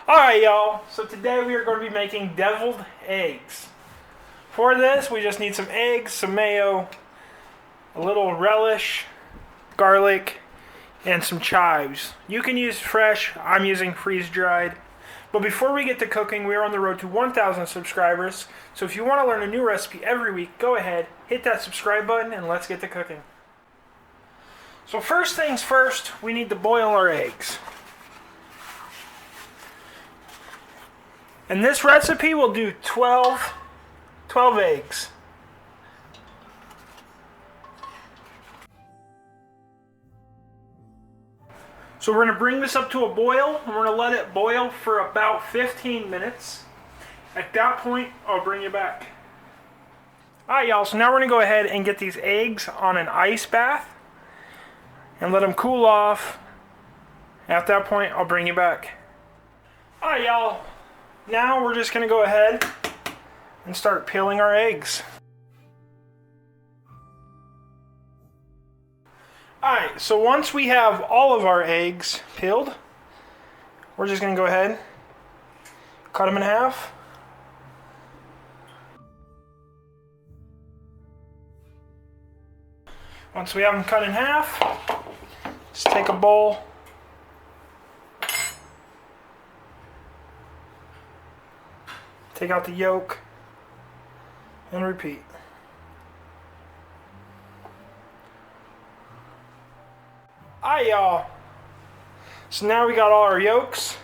Alright y'all, so today we are going to be making deviled eggs. For this we just need some eggs, some mayo, a little relish, garlic, and some chives. You can use fresh, I'm using freeze-dried. But before we get to cooking, we are on the road to 1,000 subscribers. So if you want to learn a new recipe every week, go ahead, hit that subscribe button, and let's get to cooking. So first things first, we need to boil our eggs. And this recipe will do 12 eggs. So we're going to bring this up to a boil, and we're going to let it boil for about 15 minutes. At that point, I'll bring you back. Alright y'all, so now we're going to go ahead and get these eggs on an ice bath and let them cool off. At that point, I'll bring you back. Alright y'all, now we're just going to go ahead and start peeling our eggs. Alright, so once we have all of our eggs peeled, we're just going to go ahead, cut them in half. Once we have them cut in half, just take a bowl, take out the yolk, and repeat. Alright y'all, so now we got all our yolks.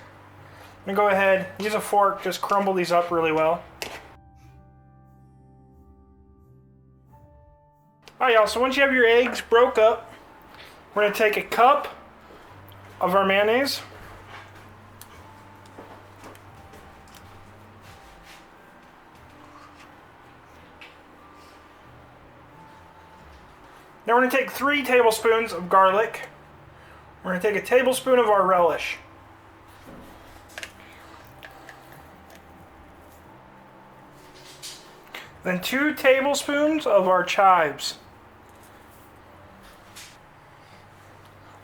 I'm going to go ahead, use a fork, just crumble these up really well. Alright y'all, so once you have your eggs broke up, we're going to take a cup of our mayonnaise. Now we're going to take 3 tablespoons of garlic. We're going to take a tablespoon of our relish. Then 2 tablespoons of our chives.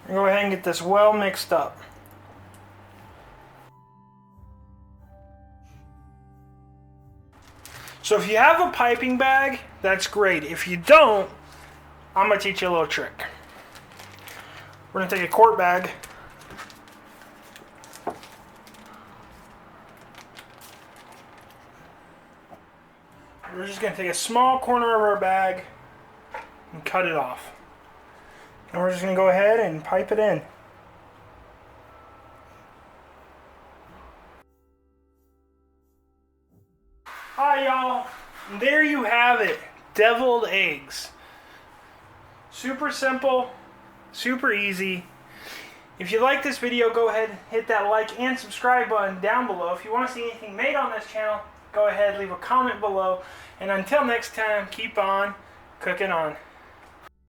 Go ahead and get this well mixed up. So if you have a piping bag, that's great. If you don't, I'm going to teach you a little trick. We're going to take a quart bag. We're just going to take a small corner of our bag and cut it off. And we're just going to go ahead and pipe it in. Alright y'all, there you have it. Deviled eggs. Super simple, super easy. If you like this video, go ahead and hit that like and subscribe button down below. If you want to see anything made on this channel, go ahead, leave a comment below. And until next time, keep on cooking on.